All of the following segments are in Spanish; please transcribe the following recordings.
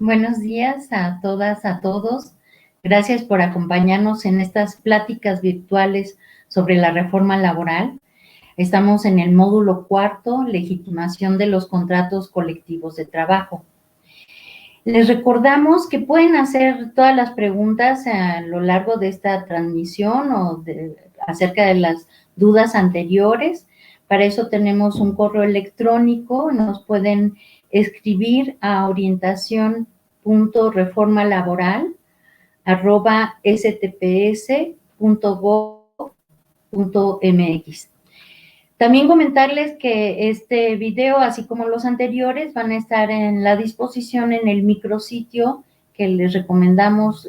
Buenos días a todas, a todos. Gracias por acompañarnos en estas pláticas virtuales sobre la reforma laboral. Estamos en el módulo cuarto, legitimación de los contratos colectivos de trabajo. Les recordamos que pueden hacer todas las preguntas a lo largo de esta transmisión acerca de las dudas anteriores. Para eso tenemos un correo electrónico, nos pueden escribir a orientación.reformalaboral@stps.gov.mx. También comentarles que este video, así como los anteriores, van a estar en la disposición en el micrositio que les recomendamos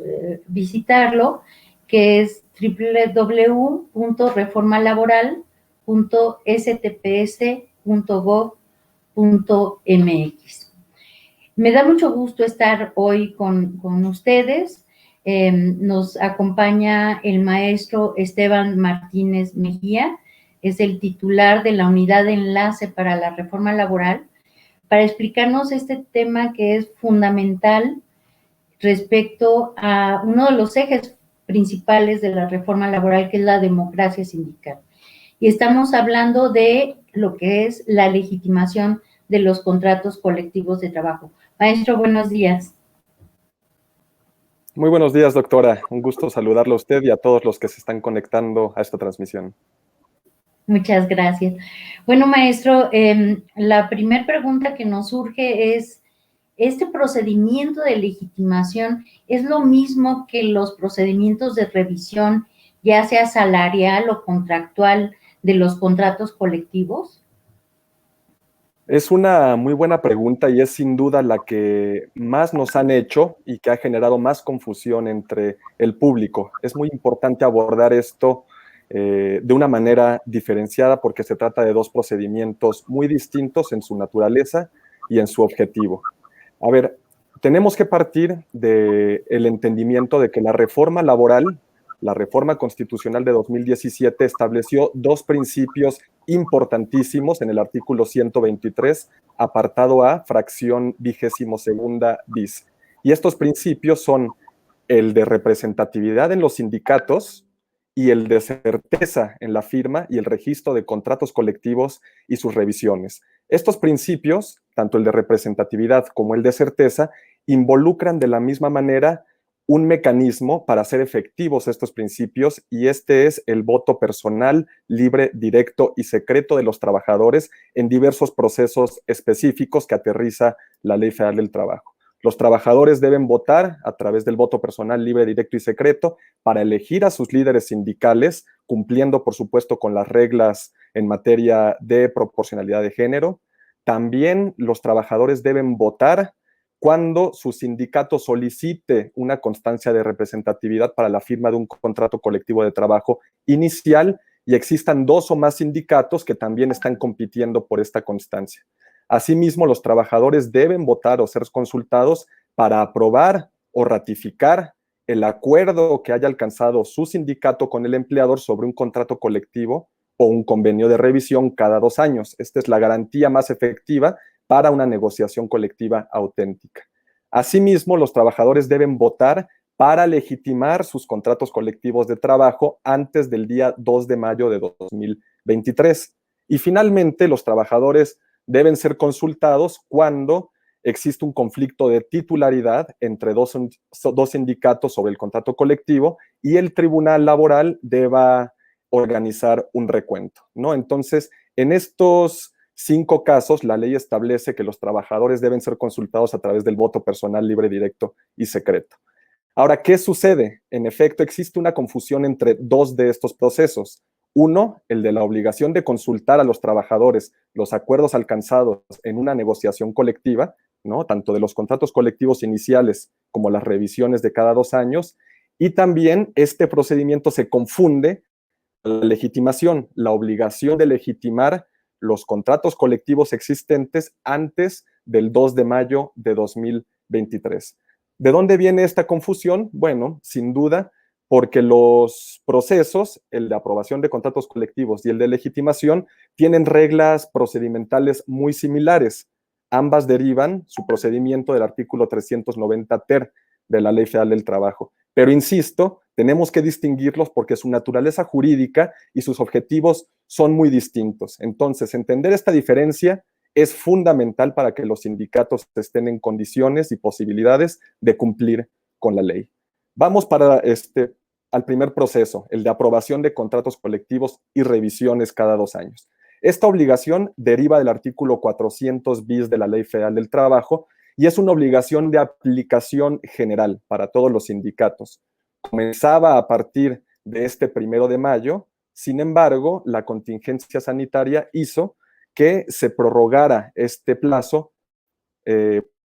visitarlo, que es www.reformalaboral.stps.gov.mx. Me da mucho gusto estar hoy con ustedes. Nos acompaña el maestro Esteban Martínez Mejía, es el titular de la Unidad de Enlace para la Reforma Laboral, para explicarnos este tema que es fundamental respecto a uno de los ejes principales de la reforma laboral, que es la democracia sindical. Y estamos hablando de lo que es la legitimación de los contratos colectivos de trabajo. Maestro, buenos días. Muy buenos días, doctora. Un gusto saludarlo a usted y a todos los que se están conectando a esta transmisión. Muchas gracias. Bueno, maestro, la primera pregunta que nos surge es, ¿este procedimiento de legitimación es lo mismo que los procedimientos de revisión, ya sea salarial o contractual, de los contratos colectivos? Es una muy buena pregunta y es sin duda la que más nos han hecho y que ha generado más confusión entre el público. Es muy importante abordar esto de una manera diferenciada porque se trata de dos procedimientos muy distintos en su naturaleza y en su objetivo. A ver, tenemos que partir del entendimiento de que la reforma laboral, la reforma constitucional de 2017, estableció dos principios importantísimos en el artículo 123, apartado A, fracción 22ª bis. Y estos principios son el de representatividad en los sindicatos y el de certeza en la firma y el registro de contratos colectivos y sus revisiones. Estos principios, tanto el de representatividad como el de certeza, involucran de la misma manera un mecanismo para hacer efectivos estos principios, y este es el voto personal, libre, directo y secreto de los trabajadores en diversos procesos específicos que aterriza la Ley Federal del Trabajo. Los trabajadores deben votar a través del voto personal, libre, directo y secreto para elegir a sus líderes sindicales, cumpliendo, por supuesto, con las reglas en materia de proporcionalidad de género. También los trabajadores deben votar cuando su sindicato solicite una constancia de representatividad para la firma de un contrato colectivo de trabajo inicial y existan dos o más sindicatos que también están compitiendo por esta constancia. Asimismo, los trabajadores deben votar o ser consultados para aprobar o ratificar el acuerdo que haya alcanzado su sindicato con el empleador sobre un contrato colectivo o un convenio de revisión cada 2 años. Esta es la garantía más efectiva para una negociación colectiva auténtica. Asimismo, los trabajadores deben votar para legitimar sus contratos colectivos de trabajo antes del día 2 de mayo de 2023. Y finalmente, los trabajadores deben ser consultados cuando existe un conflicto de titularidad entre dos sindicatos sobre el contrato colectivo y el tribunal laboral deba organizar un recuento, ¿no? Entonces, en estos 5 casos, la ley establece que los trabajadores deben ser consultados a través del voto personal, libre, directo y secreto. Ahora, ¿qué sucede? En efecto, existe una confusión entre dos de estos procesos. Uno, el de la obligación de consultar a los trabajadores los acuerdos alcanzados en una negociación colectiva, ¿no? Tanto de los contratos colectivos iniciales como las revisiones de cada 2 años. Y también este procedimiento se confunde con la legitimación, la obligación de legitimar los contratos colectivos existentes antes del 2 de mayo de 2023. ¿De dónde viene esta confusión? Bueno, sin duda, porque los procesos, el de aprobación de contratos colectivos y el de legitimación, tienen reglas procedimentales muy similares. ambas derivan su procedimiento del artículo 390 ter de la Ley Federal del Trabajo. Pero insisto, tenemos que distinguirlos porque su naturaleza jurídica y sus objetivos son muy distintos. Entonces, entender esta diferencia es fundamental para que los sindicatos estén en condiciones y posibilidades de cumplir con la ley. Vamos al primer proceso, el de aprobación de contratos colectivos y revisiones cada 2 años. Esta obligación deriva del artículo 400 bis de la Ley Federal del Trabajo y es una obligación de aplicación general para todos los sindicatos. Comenzaba a partir de este 1 de mayo, sin embargo, la contingencia sanitaria hizo que se prorrogara este plazo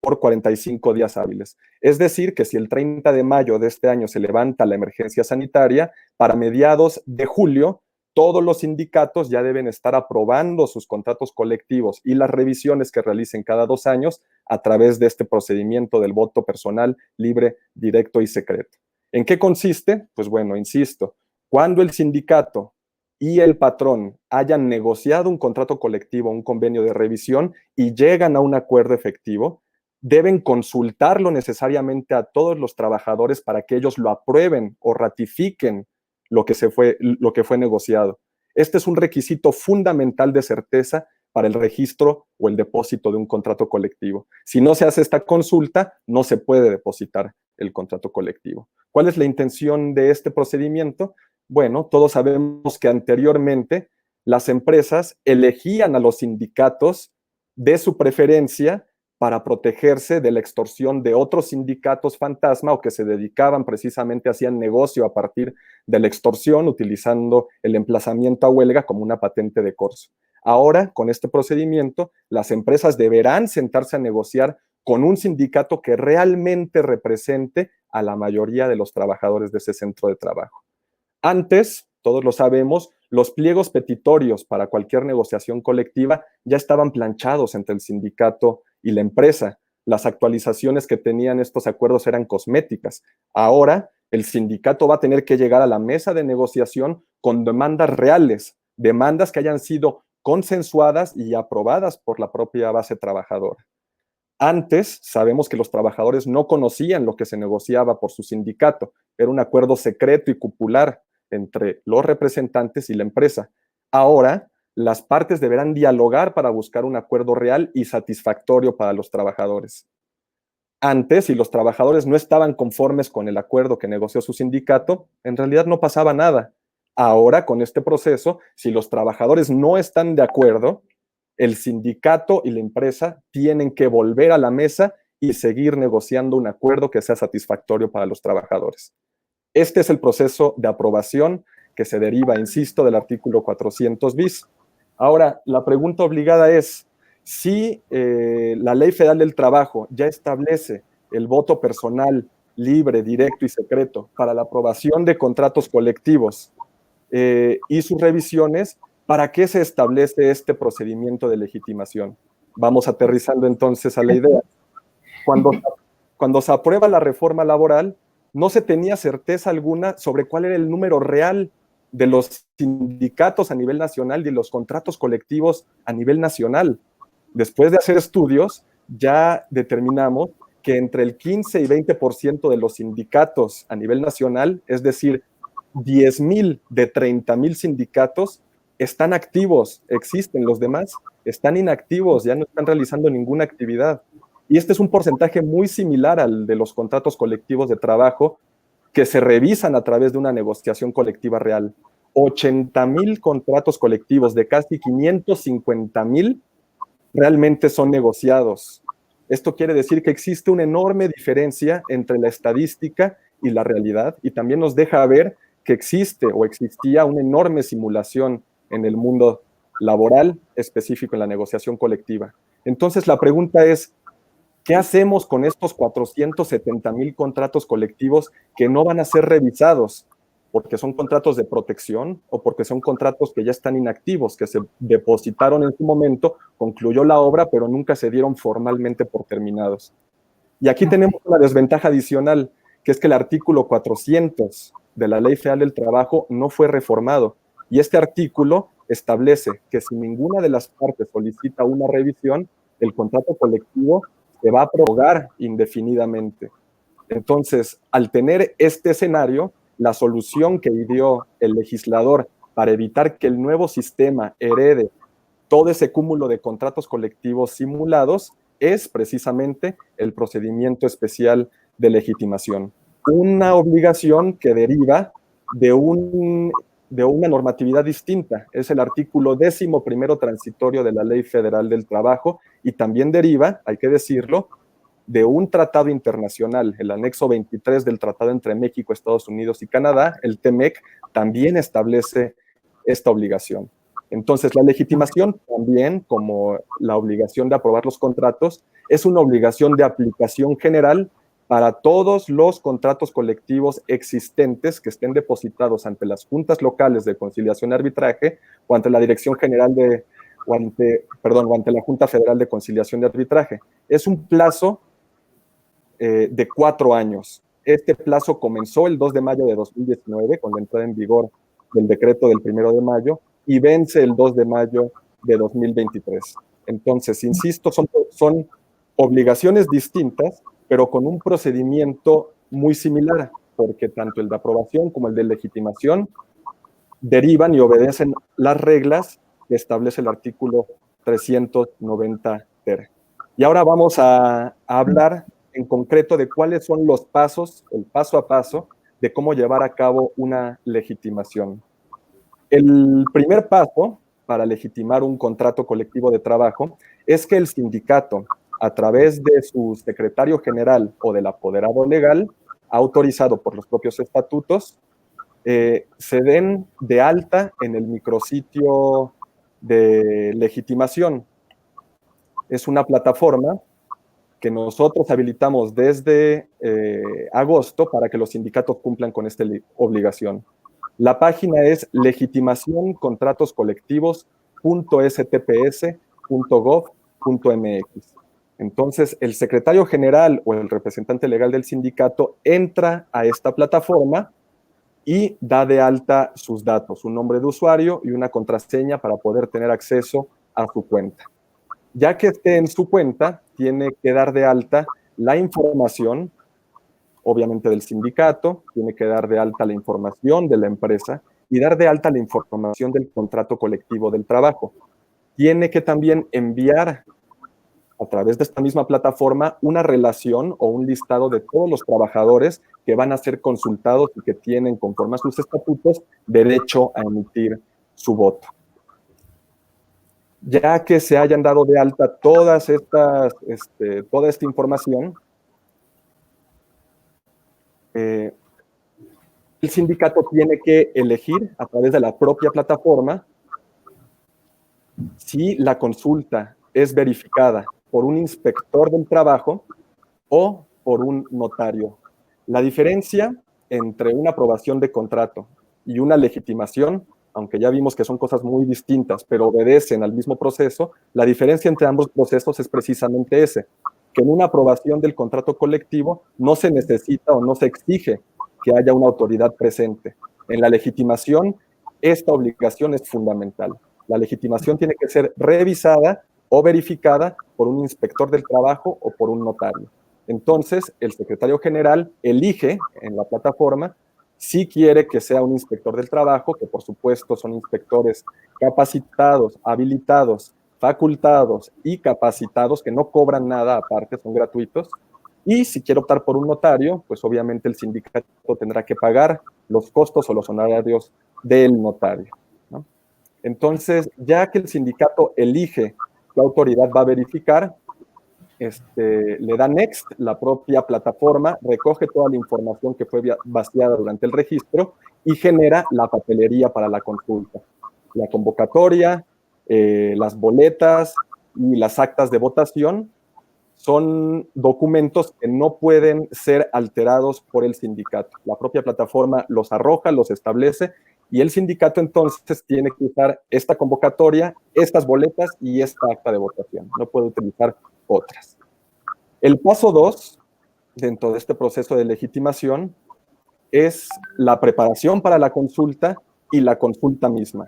por 45 días hábiles. Es decir, que si el 30 de mayo de este año se levanta la emergencia sanitaria, para mediados de julio, todos los sindicatos ya deben estar aprobando sus contratos colectivos y las revisiones que realicen cada 2 años a través de este procedimiento del voto personal, libre, directo y secreto. ¿En qué consiste? Pues bueno, insisto, cuando el sindicato y el patrón hayan negociado un contrato colectivo, un convenio de revisión y llegan a un acuerdo efectivo, deben consultarlo necesariamente a todos los trabajadores para que ellos lo aprueben o ratifiquen lo que fue negociado. Este es un requisito fundamental de certeza para el registro o el depósito de un contrato colectivo. Si no se hace esta consulta, no se puede depositar el contrato colectivo. ¿Cuál es la intención de este procedimiento? Bueno, todos sabemos que anteriormente las empresas elegían a los sindicatos de su preferencia para protegerse de la extorsión de otros sindicatos fantasma o que se dedicaban precisamente, hacían negocio a partir de la extorsión, utilizando el emplazamiento a huelga como una patente de corso. Ahora, con este procedimiento, las empresas deberán sentarse a negociar con un sindicato que realmente represente a la mayoría de los trabajadores de ese centro de trabajo. Antes, todos lo sabemos, los pliegos petitorios para cualquier negociación colectiva ya estaban planchados entre el sindicato y la empresa. Las actualizaciones que tenían estos acuerdos eran cosméticas. Ahora, el sindicato va a tener que llegar a la mesa de negociación con demandas reales, demandas que hayan sido consensuadas y aprobadas por la propia base trabajadora. Antes, sabemos que los trabajadores no conocían lo que se negociaba por su sindicato. Era un acuerdo secreto y cupular entre los representantes y la empresa. Ahora, las partes deberán dialogar para buscar un acuerdo real y satisfactorio para los trabajadores. Antes, si los trabajadores no estaban conformes con el acuerdo que negoció su sindicato, en realidad no pasaba nada. Ahora, con este proceso, si los trabajadores no están de acuerdo, el sindicato y la empresa tienen que volver a la mesa y seguir negociando un acuerdo que sea satisfactorio para los trabajadores. Este es el proceso de aprobación que se deriva, insisto, del artículo 400 bis. Ahora, la pregunta obligada es, si la Ley Federal del Trabajo ya establece el voto personal, libre, directo y secreto para la aprobación de contratos colectivos y sus revisiones, ¿para qué se establece este procedimiento de legitimación? Vamos aterrizando entonces a la idea. Cuando se aprueba la reforma laboral, no se tenía certeza alguna sobre cuál era el número real de los sindicatos a nivel nacional y de los contratos colectivos a nivel nacional. Después de hacer estudios, ya determinamos que entre el 15 y 20% de los sindicatos a nivel nacional, es decir, 10,000 de 30,000 sindicatos, están activos, existen. Los demás están inactivos, ya no están realizando ninguna actividad. Y este es un porcentaje muy similar al de los contratos colectivos de trabajo que se revisan a través de una negociación colectiva real. 80,000 contratos colectivos de casi 550,000 realmente son negociados. Esto quiere decir que existe una enorme diferencia entre la estadística y la realidad, y también nos deja ver que existe o existía una enorme simulación en el mundo laboral específico en la negociación colectiva. Entonces la pregunta es, ¿qué hacemos con estos 470,000 contratos colectivos que no van a ser revisados? Porque son contratos de protección o porque son contratos que ya están inactivos, que se depositaron en su momento, concluyó la obra, pero nunca se dieron formalmente por terminados. Y aquí tenemos una desventaja adicional, que es que el artículo 400 de la Ley Federal del Trabajo no fue reformado. Y este artículo establece que si ninguna de las partes solicita una revisión, el contrato colectivo se va a prorrogar indefinidamente. Entonces, al tener este escenario, la solución que dio el legislador para evitar que el nuevo sistema herede todo ese cúmulo de contratos colectivos simulados es precisamente el procedimiento especial de legitimación. Una obligación que deriva de una normatividad distinta. Es el artículo 11º transitorio de la Ley Federal del Trabajo y también deriva, hay que decirlo, de un tratado internacional, el anexo 23 del tratado entre México, Estados Unidos y Canadá, el TEMEC, también establece esta obligación. Entonces, la legitimación también, como la obligación de aprobar los contratos, es una obligación de aplicación general para todos los contratos colectivos existentes que estén depositados ante las juntas locales de conciliación y arbitraje o ante la Dirección General o ante la Junta Federal de Conciliación y Arbitraje. Es un plazo de 4 años. Este plazo comenzó el 2 de mayo de 2019 con la entrada en vigor del decreto del 1 de mayo y vence el 2 de mayo de 2023. Entonces, insisto, son obligaciones distintas, pero con un procedimiento muy similar, porque tanto el de aprobación como el de legitimación derivan y obedecen las reglas que establece el artículo 390 ter. Y ahora vamos a hablar en concreto de cuáles son los pasos, el paso a paso, de cómo llevar a cabo una legitimación. El primer paso para legitimar un contrato colectivo de trabajo es que el sindicato, a través de su secretario general o del apoderado legal, autorizado por los propios estatutos, se den de alta en el micrositio de legitimación. Es una plataforma que nosotros habilitamos desde agosto para que los sindicatos cumplan con esta obligación. La página es legitimacioncontratocolectivos.stps.gov.mx. Entonces, el secretario general o el representante legal del sindicato entra a esta plataforma y da de alta sus datos, un nombre de usuario y una contraseña para poder tener acceso a su cuenta. Ya que esté en su cuenta, tiene que dar de alta la información, obviamente del sindicato, tiene que dar de alta la información de la empresa y dar de alta la información del contrato colectivo del trabajo. Tiene que también enviar a través de esta misma plataforma una relación o un listado de todos los trabajadores que van a ser consultados y que tienen, conforme a sus estatutos, derecho a emitir su voto. Ya que se hayan dado de alta toda esta información, el sindicato tiene que elegir a través de la propia plataforma si la consulta es verificada por un inspector del trabajo o por un notario. La diferencia entre una aprobación de contrato y una legitimación, aunque ya vimos que son cosas muy distintas, pero obedecen al mismo proceso, la diferencia entre ambos procesos es precisamente ese, que en una aprobación del contrato colectivo no se necesita o no se exige que haya una autoridad presente. En la legitimación, esta obligación es fundamental. La legitimación tiene que ser revisada o verificada por un inspector del trabajo o por un notario. Entonces, el secretario general elige en la plataforma si quiere que sea un inspector del trabajo, que por supuesto son inspectores capacitados, habilitados, facultados y capacitados, que no cobran nada aparte, son gratuitos. Y si quiere optar por un notario, pues obviamente el sindicato tendrá que pagar los costos o los honorarios del notario, ¿no? Entonces, ya que el sindicato elige qué autoridad va a verificar, le da next, la propia plataforma recoge toda la información que fue vaciada durante el registro y genera la papelería para la consulta. La convocatoria, las boletas y las actas de votación son documentos que no pueden ser alterados por el sindicato. La propia plataforma los arroja, los establece y el sindicato entonces tiene que usar esta convocatoria, estas boletas y esta acta de votación. No puede utilizar otras. El paso 2, dentro de este proceso de legitimación, es la preparación para la consulta y la consulta misma.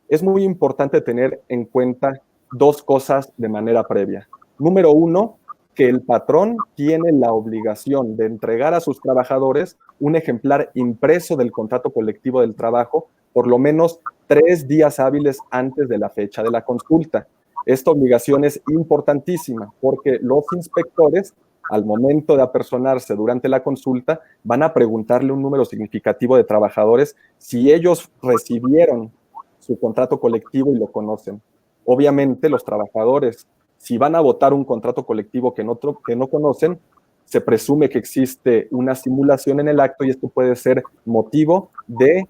Es muy importante tener en cuenta dos cosas de manera previa. Número uno, que el patrón tiene la obligación de entregar a sus trabajadores un ejemplar impreso del contrato colectivo del trabajo por lo menos 3 días hábiles antes de la fecha de la consulta. Esta obligación es importantísima porque los inspectores, al momento de apersonarse durante la consulta, van a preguntarle un número significativo de trabajadores si ellos recibieron su contrato colectivo y lo conocen. Obviamente, los trabajadores, si van a votar un contrato colectivo que no conocen, se presume que existe una simulación en el acto y esto puede ser motivo de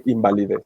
invalidez.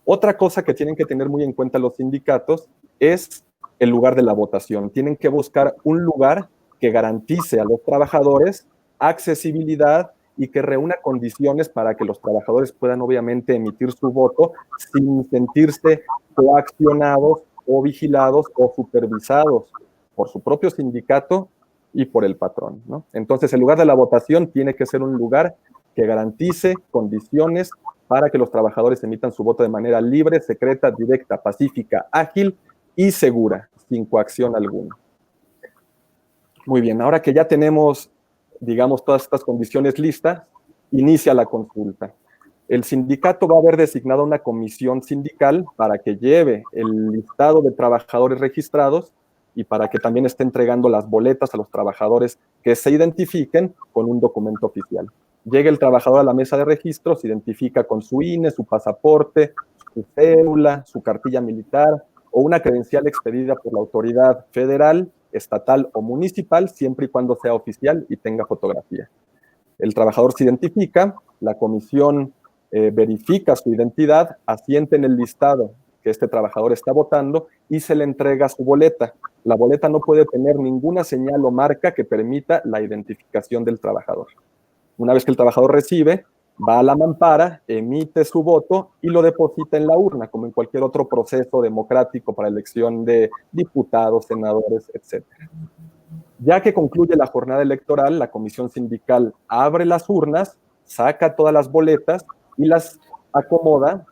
Otra cosa que tienen que tener muy en cuenta los sindicatos es el lugar de la votación. Tienen que buscar un lugar que garantice a los trabajadores accesibilidad y que reúna condiciones para que los trabajadores puedan obviamente emitir su voto sin sentirse coaccionados o vigilados o supervisados por su propio sindicato y por el patrón, ¿no? Entonces, el lugar de la votación tiene que ser un lugar que garantice condiciones para que los trabajadores emitan su voto de manera libre, secreta, directa, pacífica, ágil y segura, sin coacción alguna. Muy bien, ahora que ya tenemos, digamos, todas estas condiciones listas, inicia la consulta. El sindicato va a haber designado una comisión sindical para que lleve el listado de trabajadores registrados y para que también esté entregando las boletas a los trabajadores que se identifiquen con un documento oficial. Llega el trabajador a la mesa de registro, se identifica con su INE, su pasaporte, su cédula, su cartilla militar o una credencial expedida por la autoridad federal, estatal o municipal, siempre y cuando sea oficial y tenga fotografía. El trabajador se identifica, la comisión verifica su identidad, asiente en el listado que este trabajador está votando y se le entrega su boleta. La boleta no puede tener ninguna señal o marca que permita la identificación del trabajador. Una vez que el trabajador recibe, va a la mampara, emite su voto y lo deposita en la urna, como en cualquier otro proceso democrático para elección de diputados, senadores, etc. Ya que concluye la jornada electoral, la comisión sindical abre las urnas, saca todas las boletas y las acomoda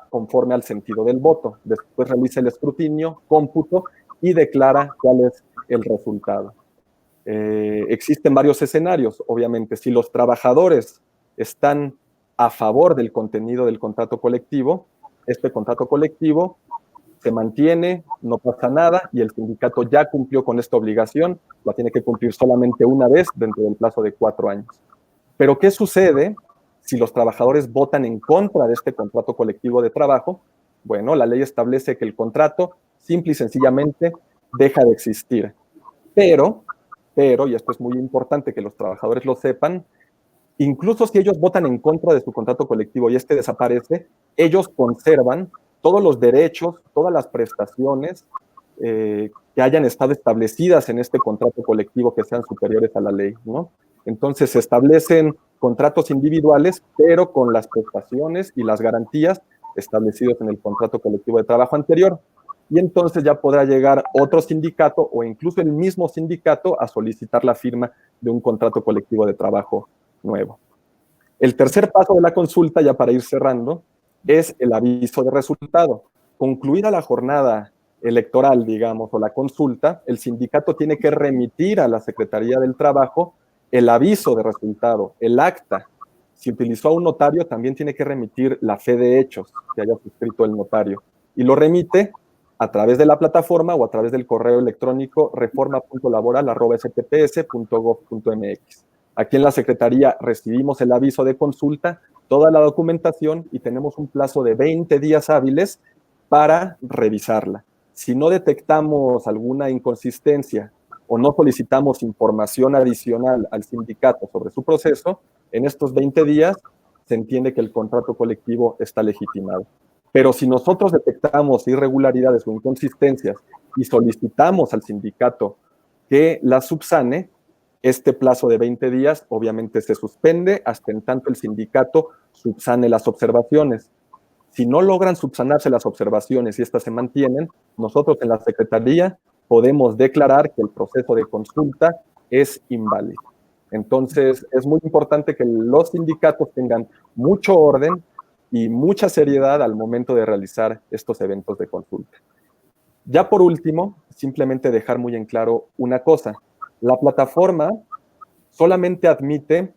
conforme al sentido del voto. Después realiza el escrutinio, cómputo y declara cuál es el resultado. Existen varios escenarios, obviamente. Si los trabajadores están a favor del contenido del contrato colectivo, este contrato colectivo se mantiene, no pasa nada y el sindicato ya cumplió con esta obligación, la tiene que cumplir solamente una vez dentro del plazo de 4 años. Pero ¿qué sucede si los trabajadores votan en contra de este contrato colectivo de trabajo? Bueno, la ley establece que el contrato simple y sencillamente deja de existir. Pero, y esto es muy importante que los trabajadores lo sepan, incluso si ellos votan en contra de su contrato colectivo y este desaparece, ellos conservan todos los derechos, todas las prestaciones que hayan estado establecidas en este contrato colectivo que sean superiores a la ley, ¿no? Entonces se establecen contratos individuales, pero con las prestaciones y las garantías establecidas en el contrato colectivo de trabajo anterior. Y entonces ya podrá llegar otro sindicato o incluso el mismo sindicato a solicitar la firma de un contrato colectivo de trabajo nuevo. El tercer paso de la consulta, ya para ir cerrando, es el aviso de resultado. Concluida la jornada electoral, digamos, o la consulta, el sindicato tiene que remitir a la Secretaría del Trabajo el aviso de resultado, el acta. Si utilizó a un notario, también tiene que remitir la fe de hechos que haya suscrito el notario. Y lo remite a través de la plataforma o a través del correo electrónico reforma.laboral@stps.gov.mx. Aquí en la Secretaría recibimos el aviso de consulta, toda la documentación y tenemos un plazo de 20 días hábiles para revisarla. Si no detectamos alguna inconsistencia o no solicitamos información adicional al sindicato sobre su proceso, en estos 20 días se entiende que el contrato colectivo está legitimado. Pero si nosotros detectamos irregularidades o inconsistencias y solicitamos al sindicato que las subsane, este plazo de 20 días obviamente se suspende hasta en tanto el sindicato subsane las observaciones. Si no logran subsanarse las observaciones y estas se mantienen, nosotros en la Secretaría podemos declarar que el proceso de consulta es inválido. Entonces, es muy importante que los sindicatos tengan mucho orden y mucha seriedad al momento de realizar estos eventos de consulta. Ya por último, simplemente dejar muy en claro una cosa. La plataforma solamente admite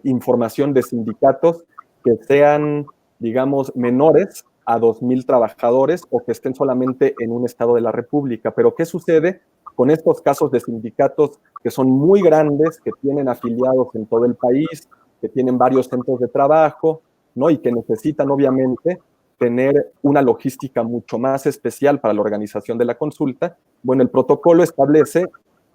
información de sindicatos que sean, digamos, menores a 2,000 trabajadores o que estén solamente en un estado de la República. Pero ¿qué sucede con estos casos de sindicatos que son muy grandes, que tienen afiliados en todo el país, que tienen varios centros de trabajo, ¿no? Y que necesitan, obviamente, tener una logística mucho más especial para la organización de la consulta? Bueno, el protocolo establece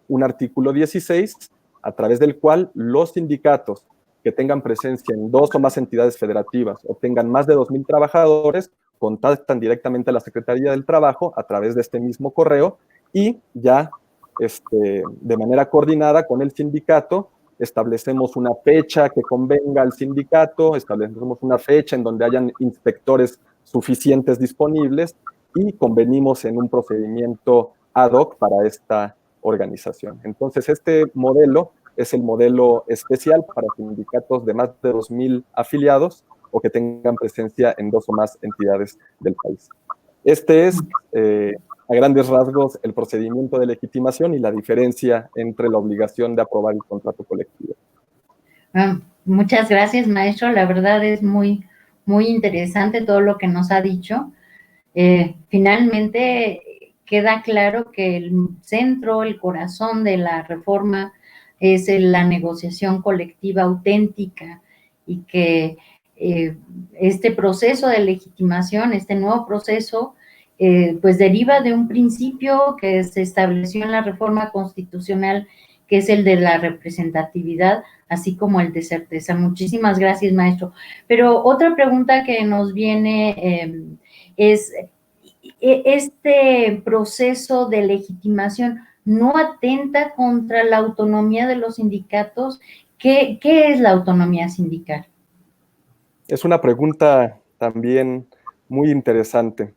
un artículo 16 a través del cual los sindicatos que tengan presencia en 2 o más entidades federativas o tengan más de 2,000 trabajadores contactan directamente a la Secretaría del Trabajo a través de este mismo correo y ya de manera coordinada con el sindicato establecemos una fecha que convenga al sindicato, establecemos una fecha en donde hayan inspectores suficientes disponibles y convenimos en un procedimiento ad hoc para esta organización. Entonces, este modelo es el modelo especial para sindicatos de más de 2,000 afiliados o que tengan presencia en 2 o más entidades del país. Este es, a grandes rasgos, el procedimiento de legitimación y la diferencia entre la obligación de aprobar el contrato colectivo. Muchas gracias, maestro. La verdad es muy, muy interesante todo lo que nos ha dicho. Finalmente queda claro que el centro, el corazón de la reforma es la negociación colectiva auténtica y que este proceso de legitimación, este nuevo proceso, pues deriva de un principio que se estableció en la reforma constitucional, que es el de la representatividad, así como el de certeza. Muchísimas gracias, maestro. Pero otra pregunta que nos viene es, ¿este proceso de legitimación no atenta contra la autonomía de los sindicatos? ¿Qué es la autonomía sindical? Es una pregunta también muy interesante.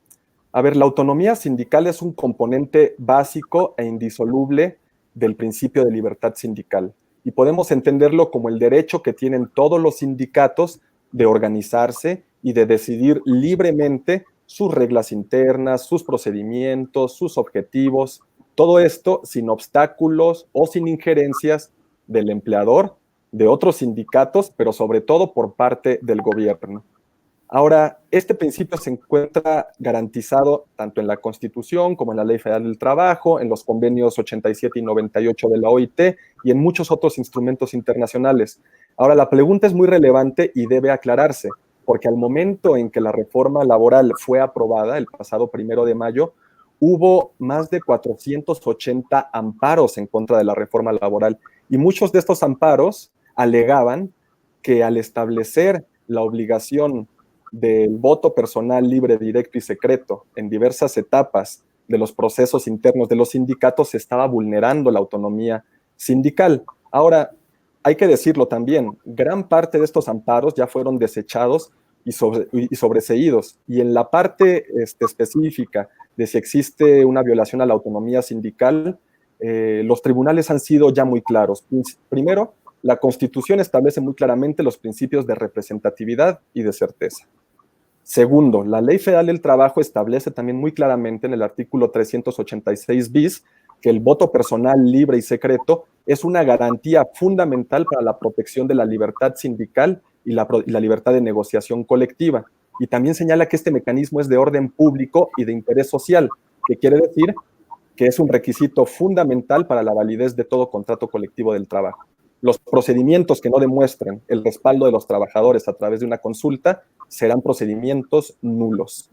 A ver, la autonomía sindical es un componente básico e indisoluble del principio de libertad sindical y podemos entenderlo como el derecho que tienen todos los sindicatos de organizarse y de decidir libremente sus reglas internas, sus procedimientos, sus objetivos, todo esto sin obstáculos o sin injerencias del empleador, de otros sindicatos, pero sobre todo por parte del gobierno. Ahora, este principio se encuentra garantizado tanto en la Constitución como en la Ley Federal del Trabajo, en los convenios 87 y 98 de la OIT y en muchos otros instrumentos internacionales. Ahora, la pregunta es muy relevante y debe aclararse, porque al momento en que la reforma laboral fue aprobada, el pasado 1 de mayo, hubo más de 480 amparos en contra de la reforma laboral y muchos de estos amparos alegaban que al establecer la obligación del voto personal libre, directo y secreto en diversas etapas de los procesos internos de los sindicatos, se estaba vulnerando la autonomía sindical. Ahora, hay que decirlo también, gran parte de estos amparos ya fueron desechados y sobreseídos. Y en la parte específica de si existe una violación a la autonomía sindical, los tribunales han sido ya muy claros. Primero, la Constitución establece muy claramente los principios de representatividad y de certeza. Segundo, la Ley Federal del Trabajo establece también muy claramente en el artículo 386 bis que el voto personal libre y secreto es una garantía fundamental para la protección de la libertad sindical y la libertad de negociación colectiva. Y también señala que este mecanismo es de orden público y de interés social, que quiere decir que es un requisito fundamental para la validez de todo contrato colectivo del trabajo. Los procedimientos que no demuestren el respaldo de los trabajadores a través de una consulta serán procedimientos nulos.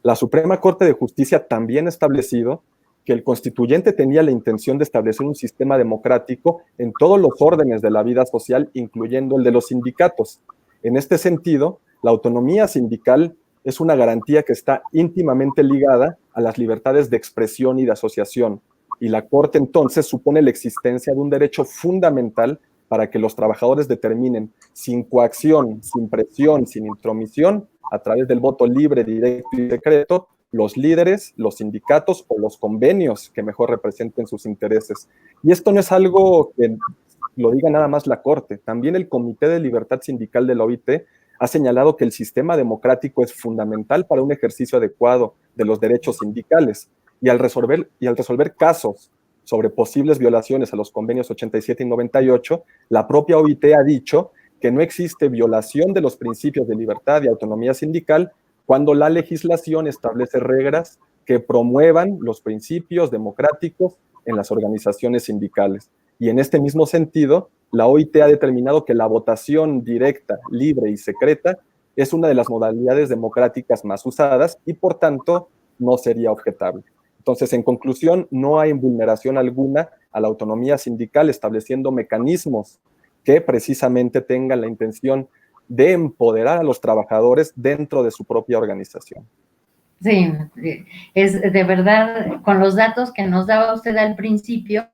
La Suprema Corte de Justicia también ha establecido que el constituyente tenía la intención de establecer un sistema democrático en todos los órdenes de la vida social, incluyendo el de los sindicatos. En este sentido, la autonomía sindical es una garantía que está íntimamente ligada a las libertades de expresión y de asociación, y la Corte entonces supone la existencia de un derecho fundamental para que los trabajadores determinen sin coacción, sin presión, sin intromisión, a través del voto libre, directo y secreto, los líderes, los sindicatos o los convenios que mejor representen sus intereses. Y esto no es algo que lo diga nada más la Corte, también el Comité de Libertad Sindical de la OIT ha señalado que el sistema democrático es fundamental para un ejercicio adecuado de los derechos sindicales y al resolver casos sobre posibles violaciones a los convenios 87 y 98, la propia OIT ha dicho que no existe violación de los principios de libertad y autonomía sindical cuando la legislación establece reglas que promuevan los principios democráticos en las organizaciones sindicales. Y en este mismo sentido, la OIT ha determinado que la votación directa, libre y secreta es una de las modalidades democráticas más usadas y, por tanto, no sería objetable. Entonces, en conclusión, no hay vulneración alguna a la autonomía sindical, estableciendo mecanismos que precisamente tengan la intención de empoderar a los trabajadores dentro de su propia organización. Sí, es de verdad, con los datos que nos daba usted al principio,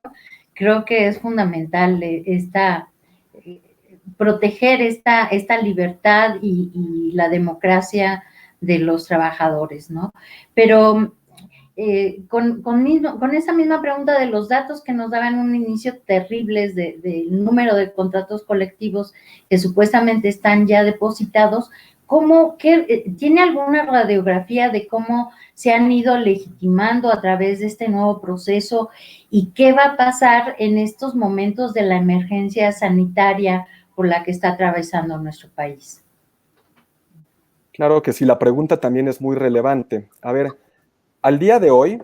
creo que es fundamental proteger esta libertad y la democracia de los trabajadores, ¿no? Pero con esa misma pregunta de los datos que nos daban un inicio terribles del número de contratos colectivos que supuestamente están ya depositados, ¿tiene alguna radiografía de cómo se han ido legitimando a través de este nuevo proceso y qué va a pasar en estos momentos de la emergencia sanitaria por la que está atravesando nuestro país? Claro que sí, la pregunta también es muy relevante. A ver, al día de hoy,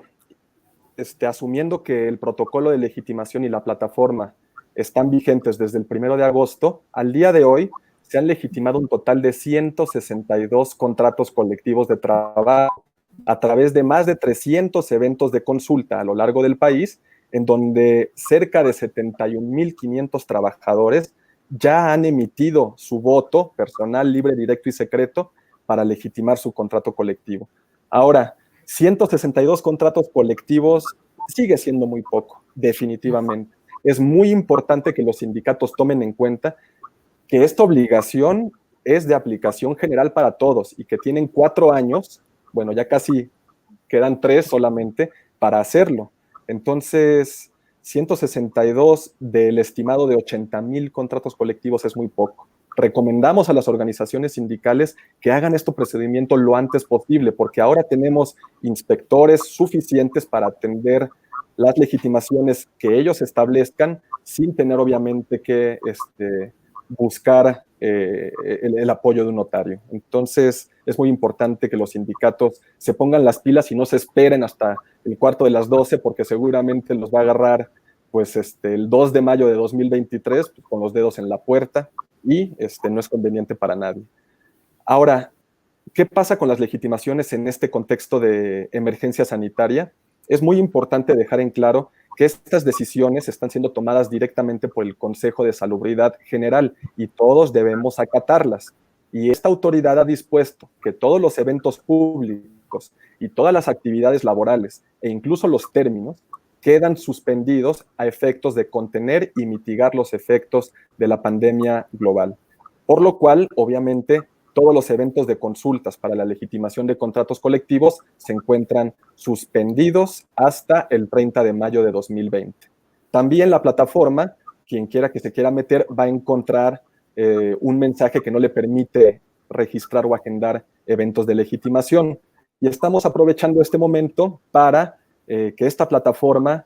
asumiendo que el protocolo de legitimación y la plataforma están vigentes desde el 1 de agosto, al día de hoy se han legitimado un total de 162 contratos colectivos de trabajo a través de más de 300 eventos de consulta a lo largo del país, en donde cerca de 71,500 trabajadores ya han emitido su voto personal, libre, directo y secreto para legitimar su contrato colectivo. Ahora, 162 contratos colectivos sigue siendo muy poco, definitivamente. Es muy importante que los sindicatos tomen en cuenta que esta obligación es de aplicación general para todos y que tienen 4 años, bueno, ya casi quedan 3 solamente para hacerlo. Entonces, 162 del estimado de 80,000 contratos colectivos es muy poco. Recomendamos a las organizaciones sindicales que hagan este procedimiento lo antes posible, porque ahora tenemos inspectores suficientes para atender las legitimaciones que ellos establezcan sin tener obviamente que buscar el apoyo de un notario. Entonces, es muy importante que los sindicatos se pongan las pilas y no se esperen hasta el cuarto de las 12, porque seguramente los va a agarrar pues, el 2 de mayo de 2023 pues, con los dedos en la puerta y no es conveniente para nadie. Ahora, ¿qué pasa con las legitimaciones en este contexto de emergencia sanitaria? Es muy importante dejar en claro que estas decisiones están siendo tomadas directamente por el Consejo de Salubridad General y todos debemos acatarlas. Y esta autoridad ha dispuesto que todos los eventos públicos y todas las actividades laborales e incluso los términos quedan suspendidos a efectos de contener y mitigar los efectos de la pandemia global. Por lo cual, obviamente, todos los eventos de consultas para la legitimación de contratos colectivos se encuentran suspendidos hasta el 30 de mayo de 2020. También la plataforma, quien quiera que se quiera meter, va a encontrar un mensaje que no le permite registrar o agendar eventos de legitimación. Y estamos aprovechando este momento para que esta plataforma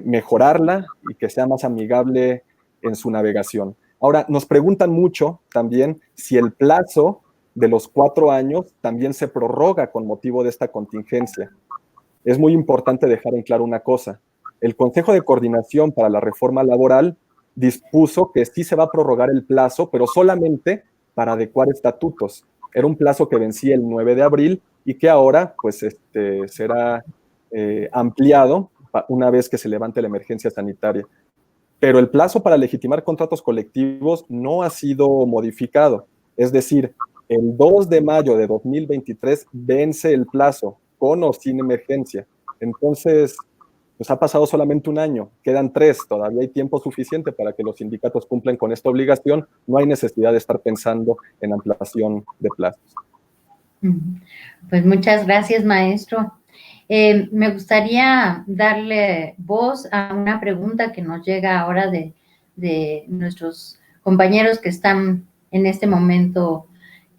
mejorarla y que sea más amigable en su navegación. Ahora, nos preguntan mucho también si el plazo de los 4 años también se prorroga con motivo de esta contingencia. Es muy importante dejar en claro una cosa. El Consejo de Coordinación para la Reforma Laboral dispuso que sí se va a prorrogar el plazo, pero solamente para adecuar estatutos. Era un plazo que vencía el 9 de abril y que ahora pues, será ampliado una vez que se levante la emergencia sanitaria. Pero el plazo para legitimar contratos colectivos no ha sido modificado. Es decir, el 2 de mayo de 2023 vence el plazo, con o sin emergencia. Entonces, pues ha pasado solamente un año, quedan 3, todavía hay tiempo suficiente para que los sindicatos cumplan con esta obligación, no hay necesidad de estar pensando en ampliación de plazos. Pues muchas gracias, maestro. Me gustaría darle voz a una pregunta que nos llega ahora de nuestros compañeros que están en este momento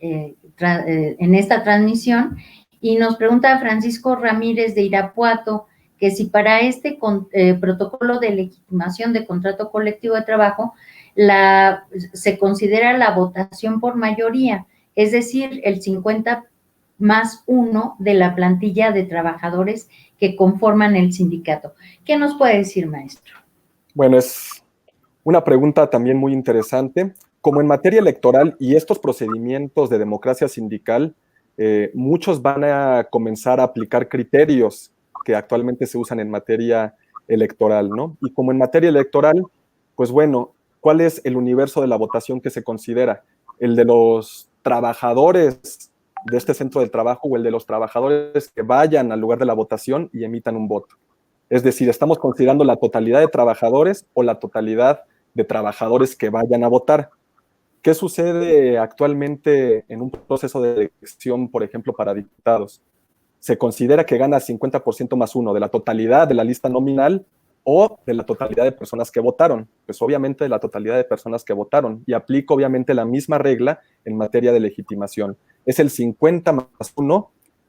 en esta transmisión. Y nos pregunta Francisco Ramírez de Irapuato que si para este protocolo de legitimación de contrato colectivo de trabajo se considera la votación por mayoría, es decir, el 50+1 de la plantilla de trabajadores que conforman el sindicato. ¿Qué nos puede decir, maestro? Bueno, es una pregunta también muy interesante. Como en materia electoral y estos procedimientos de democracia sindical, muchos van a comenzar a aplicar criterios que actualmente se usan en materia electoral, ¿no? Y como en materia electoral, pues bueno, ¿cuál es el universo de la votación que se considera? ¿El de los trabajadores de este centro del trabajo o el de los trabajadores que vayan al lugar de la votación y emitan un voto? Es decir, ¿estamos considerando la totalidad de trabajadores o la totalidad de trabajadores que vayan a votar? ¿Qué sucede actualmente en un proceso de elección, por ejemplo, para diputados? Se considera que gana 50%+1 de la totalidad de la lista nominal o de la totalidad de personas que votaron. Pues obviamente de la totalidad de personas que votaron. Y aplica obviamente la misma regla en materia de legitimación. Es el 50+1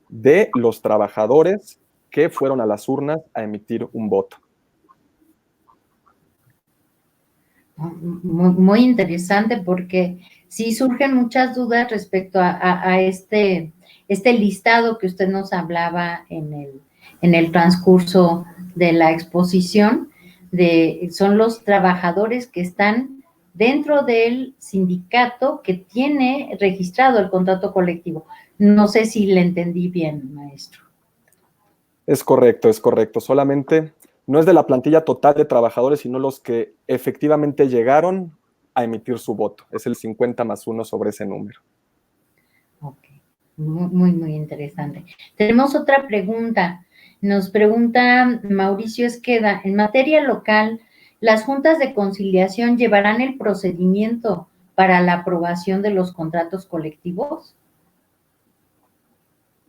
de los trabajadores que fueron a las urnas a emitir un voto. Muy interesante, porque sí surgen muchas dudas respecto a este listado que usted nos hablaba en el transcurso de la exposición, son los trabajadores que están dentro del sindicato que tiene registrado el contrato colectivo. No sé si le entendí bien, maestro. Es correcto, es correcto. Solamente no es de la plantilla total de trabajadores, sino los que efectivamente llegaron a emitir su voto. Es el 50+1 sobre ese número. Ok, muy interesante. Tenemos otra pregunta. Nos pregunta Mauricio Esqueda, en materia local, ¿las juntas de conciliación llevarán el procedimiento para la aprobación de los contratos colectivos?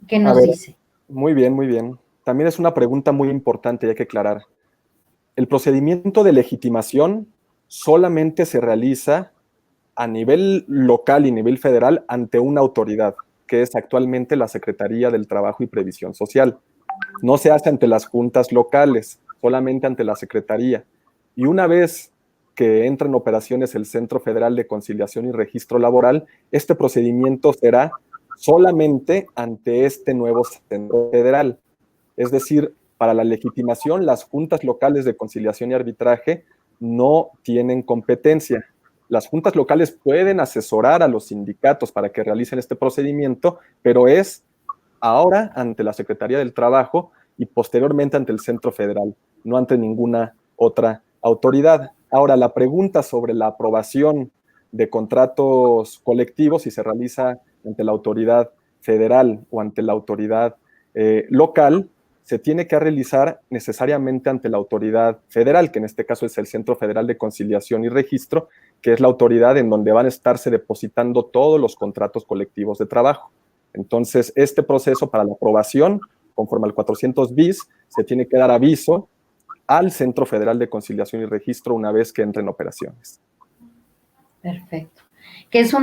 ¿Qué nos dice? Muy bien, muy bien. También es una pregunta muy importante y hay que aclarar. El procedimiento de legitimación solamente se realiza a nivel local y nivel federal ante una autoridad, que es actualmente la Secretaría del Trabajo y Previsión Social. No se hace ante las juntas locales, solamente ante la Secretaría. Y una vez que entra en operaciones el Centro Federal de Conciliación y Registro Laboral, este procedimiento será solamente ante este nuevo Centro Federal. Es decir, para la legitimación, las juntas locales de conciliación y arbitraje no tienen competencia. Las juntas locales pueden asesorar a los sindicatos para que realicen este procedimiento, pero es ahora ante la Secretaría del Trabajo y posteriormente ante el Centro Federal, no ante ninguna otra autoridad. Ahora, la pregunta sobre la aprobación de contratos colectivos, si se realiza ante la autoridad federal o ante la autoridad local, se tiene que realizar necesariamente ante la autoridad federal, que en este caso es el Centro Federal de Conciliación y Registro, que es la autoridad en donde van a estarse depositando todos los contratos colectivos de trabajo. Entonces, este proceso para la aprobación, conforme al 400 bis, se tiene que dar aviso al Centro Federal de Conciliación y Registro una vez que entre en operaciones. Perfecto. Que es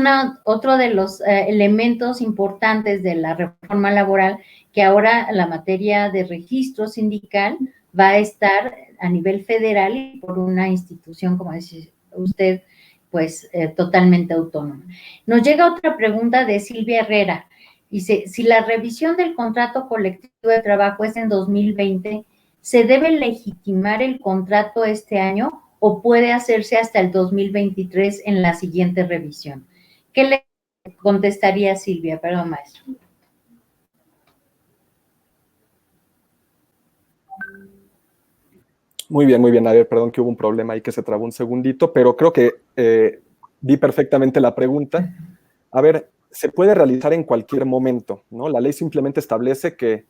otro de los elementos importantes de la reforma laboral, que ahora la materia de registro sindical va a estar a nivel federal y por una institución, como dice usted, pues totalmente autónoma. Nos llega otra pregunta de Silvia Herrera. Dice, si la revisión del contrato colectivo de trabajo es en 2020, ¿se debe legitimar el contrato este año o puede hacerse hasta el 2023 en la siguiente revisión? ¿Qué le contestaría Silvia? Perdón, maestro. Muy bien. A ver, perdón que hubo un problema ahí que se trabó un segundito, pero creo que vi perfectamente la pregunta. A ver, se puede realizar en cualquier momento, ¿no? La ley simplemente establece que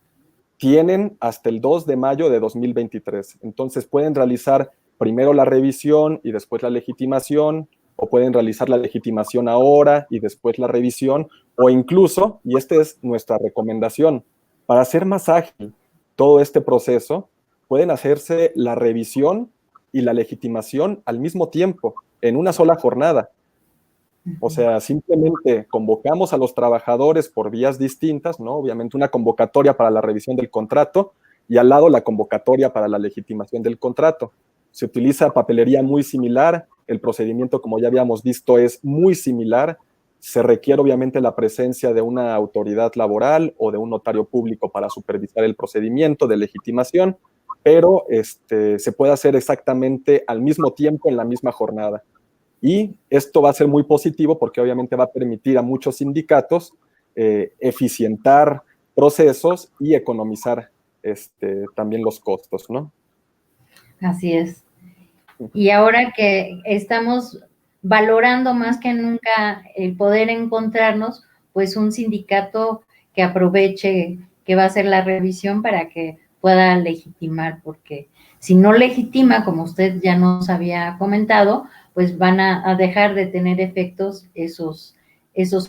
tienen hasta el 2 de mayo de 2023. Entonces pueden realizar primero la revisión y después la legitimación, o pueden realizar la legitimación ahora y después la revisión, o incluso, y esta es nuestra recomendación, para hacer más ágil todo este proceso, pueden hacerse la revisión y la legitimación al mismo tiempo, en una sola jornada. O sea, simplemente convocamos a los trabajadores por vías distintas, ¿no? Obviamente una convocatoria para la revisión del contrato y al lado la convocatoria para la legitimación del contrato. Se utiliza papelería muy similar, el procedimiento, como ya habíamos visto, es muy similar. Se requiere obviamente la presencia de una autoridad laboral o de un notario público para supervisar el procedimiento de legitimación, pero se puede hacer exactamente al mismo tiempo en la misma jornada. Y esto va a ser muy positivo porque obviamente va a permitir a muchos sindicatos eficientar procesos y economizar también los costos, ¿no? Así es. Y ahora que estamos valorando más que nunca el poder encontrarnos, pues un sindicato que aproveche que va a hacer la revisión para que pueda legitimar, porque si no legitima, como usted ya nos había comentado, pues van a dejar de tener efectos esos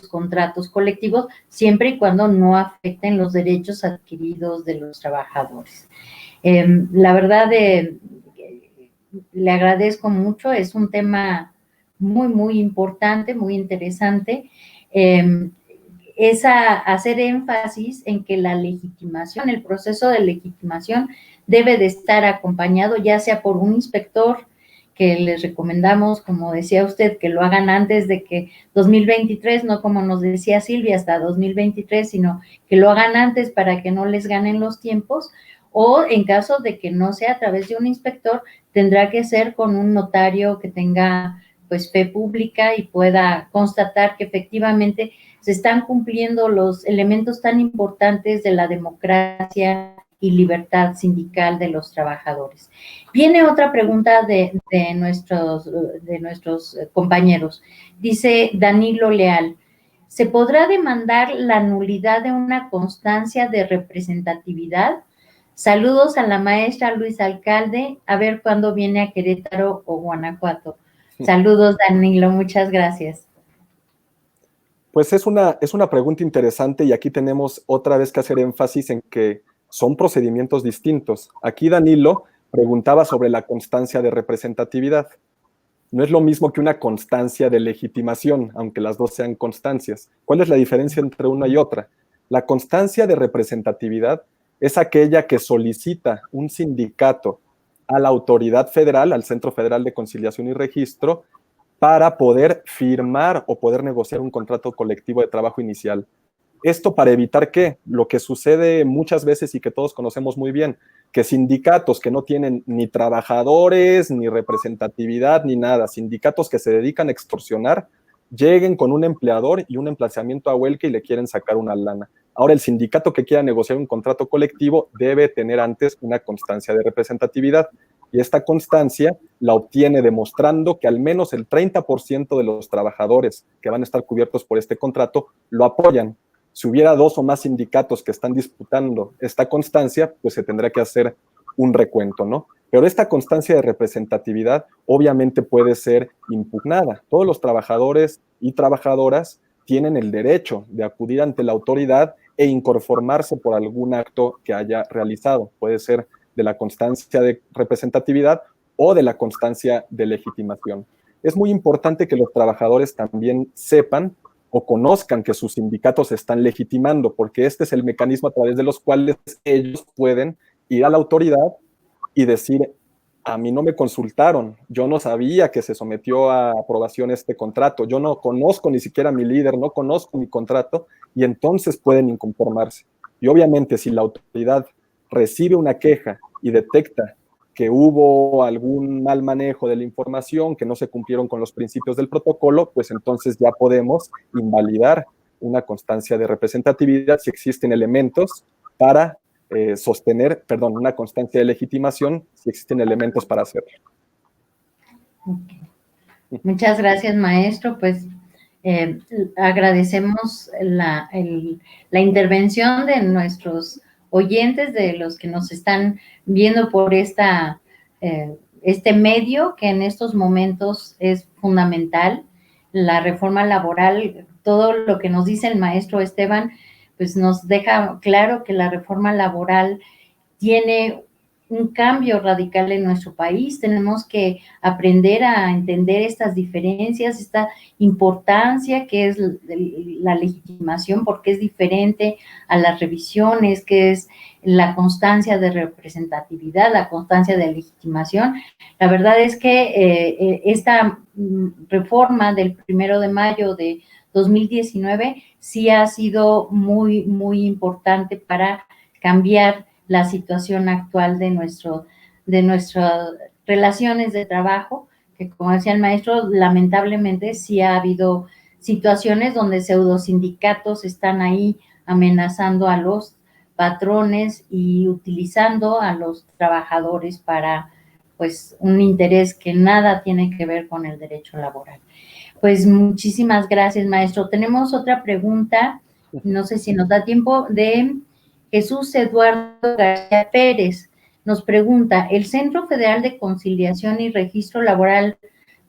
contratos colectivos, siempre y cuando no afecten los derechos adquiridos de los trabajadores. La verdad, le agradezco mucho, es un tema muy, muy importante, muy interesante. Es hacer énfasis en que la legitimación, el proceso de legitimación debe de estar acompañado ya sea por un inspector, que les recomendamos, como decía usted, que lo hagan antes de que 2023, no como nos decía Silvia, hasta 2023, sino que lo hagan antes para que no les ganen los tiempos, o en caso de que no sea a través de un inspector, tendrá que ser con un notario que tenga pues fe pública y pueda constatar que efectivamente se están cumpliendo los elementos tan importantes de la democracia y libertad sindical de los trabajadores. Viene otra pregunta de nuestros compañeros. Dice Danilo Leal, ¿se podrá demandar la nulidad de una constancia de representatividad? Saludos a la maestra Luis Alcalde, a ver cuándo viene a Querétaro o Guanajuato. Saludos, Danilo, muchas gracias. Pues es una pregunta interesante y aquí tenemos otra vez que hacer énfasis en que son procedimientos distintos. Aquí Danilo preguntaba sobre la constancia de representatividad. No es lo mismo que una constancia de legitimación, aunque las dos sean constancias. ¿Cuál es la diferencia entre una y otra? La constancia de representatividad es aquella que solicita un sindicato a la autoridad federal, al Centro Federal de Conciliación y Registro, para poder firmar o poder negociar un contrato colectivo de trabajo inicial. Esto para evitar que lo que sucede muchas veces y que todos conocemos muy bien, que sindicatos que no tienen ni trabajadores, ni representatividad, ni nada, sindicatos que se dedican a extorsionar, lleguen con un empleador y un emplazamiento a huelga y le quieren sacar una lana. Ahora, el sindicato que quiera negociar un contrato colectivo debe tener antes una constancia de representatividad. Y esta constancia la obtiene demostrando que al menos el 30% de los trabajadores que van a estar cubiertos por este contrato lo apoyan. Si hubiera dos o más sindicatos que están disputando esta constancia, pues se tendrá que hacer un recuento, ¿no? Pero esta constancia de representatividad obviamente puede ser impugnada. Todos los trabajadores y trabajadoras tienen el derecho de acudir ante la autoridad e inconformarse por algún acto que haya realizado. Puede ser de la constancia de representatividad o de la constancia de legitimación. Es muy importante que los trabajadores también sepan o conozcan que sus sindicatos se están legitimando, porque este es el mecanismo a través de los cuales ellos pueden ir a la autoridad y decir, a mí no me consultaron, yo no sabía que se sometió a aprobación este contrato, yo no conozco ni siquiera a mi líder, no conozco mi contrato, y entonces pueden inconformarse. Y obviamente si la autoridad recibe una queja y detecta que hubo algún mal manejo de la información, que no se cumplieron con los principios del protocolo, pues entonces ya podemos invalidar una constancia de representatividad si existen elementos para sostener, perdón, una constancia de legitimación si existen elementos para hacerlo. Okay. Muchas gracias, maestro. Pues agradecemos la intervención de nuestros oyentes, de los que nos están viendo por este medio que en estos momentos es fundamental. La reforma laboral, todo lo que nos dice el maestro Esteban, pues nos deja claro que la reforma laboral tiene un cambio radical en nuestro país. Tenemos que aprender a entender estas diferencias, esta importancia que es la legitimación, porque es diferente a las revisiones, que es la constancia de representatividad, la constancia de legitimación. La verdad es que esta reforma del 1 de mayo de 2019 sí ha sido muy, muy importante para cambiar la situación actual de nuestras relaciones de trabajo, que como decía el maestro, lamentablemente sí ha habido situaciones donde pseudosindicatos están ahí amenazando a los patrones y utilizando a los trabajadores para pues un interés que nada tiene que ver con el derecho laboral. Pues muchísimas gracias, maestro. Tenemos otra pregunta, no sé si nos da tiempo, de Jesús Eduardo García Pérez. Nos pregunta, ¿el Centro Federal de Conciliación y Registro Laboral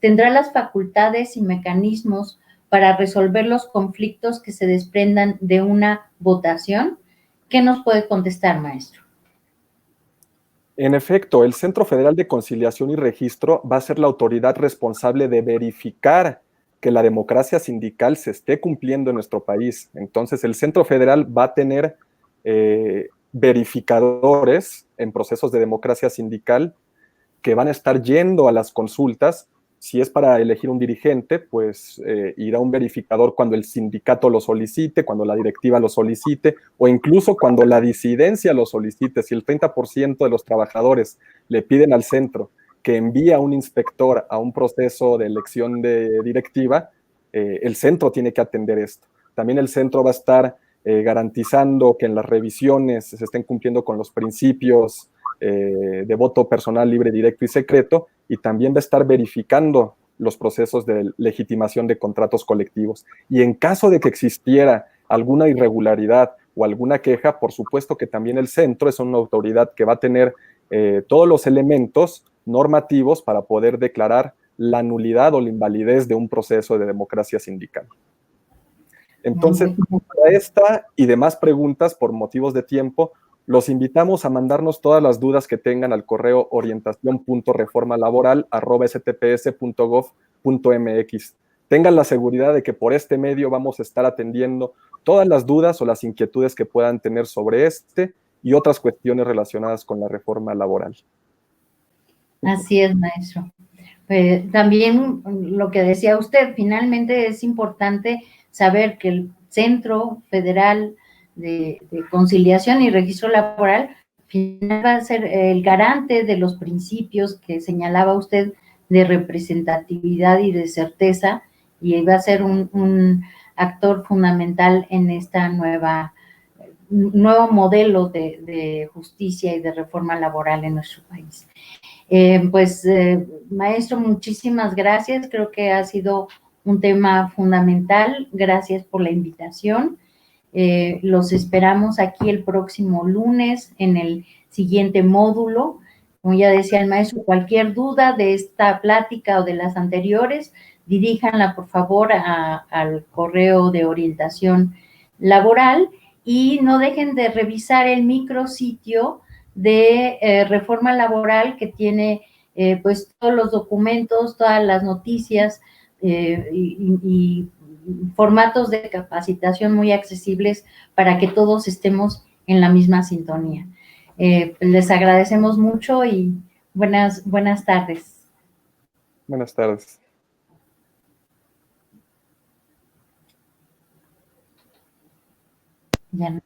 tendrá las facultades y mecanismos para resolver los conflictos que se desprendan de una votación? ¿Qué nos puede contestar, maestro? En efecto, el Centro Federal de Conciliación y Registro va a ser la autoridad responsable de verificar que la democracia sindical se esté cumpliendo en nuestro país. Entonces, el Centro Federal va a tener verificadores en procesos de democracia sindical que van a estar yendo a las consultas. Si es para elegir un dirigente, pues irá un verificador cuando el sindicato lo solicite, cuando la directiva lo solicite, o incluso cuando la disidencia lo solicite. Si el 30% de los trabajadores le piden al centro que envíe a un inspector a un proceso de elección de directiva, el centro tiene que atender esto. También el centro va a estar garantizando que en las revisiones se estén cumpliendo con los principios de voto personal, libre, directo y secreto, y también va a estar verificando los procesos de legitimación de contratos colectivos. Y en caso de que existiera alguna irregularidad o alguna queja, por supuesto que también el centro es una autoridad que va a tener todos los elementos normativos para poder declarar la nulidad o la invalidez de un proceso de democracia sindical. Entonces, para esta y demás preguntas, por motivos de tiempo, los invitamos a mandarnos todas las dudas que tengan al correo orientación.reformalaboral@stps.gov.mx. Tengan la seguridad de que por este medio vamos a estar atendiendo todas las dudas o las inquietudes que puedan tener sobre este y otras cuestiones relacionadas con la reforma laboral. Así es, maestro. También lo que decía usted, finalmente es importante saber que el Centro Federal de Conciliación y Registro Laboral va a ser el garante de los principios que señalaba usted de representatividad y de certeza, y va a ser un actor fundamental en esta nuevo modelo de justicia y de reforma laboral en nuestro país. Maestro, muchísimas gracias. Creo que ha sido un tema fundamental. Gracias por la invitación. Los esperamos aquí el próximo lunes en el siguiente módulo. Como ya decía el maestro, cualquier duda de esta plática o de las anteriores, diríjanla por favor al correo de orientación laboral y no dejen de revisar el micrositio de reforma laboral que tiene pues todos los documentos, todas las noticias y formatos de capacitación muy accesibles para que todos estemos en la misma sintonía. Les agradecemos mucho y buenas tardes. Buenas tardes. Ya no.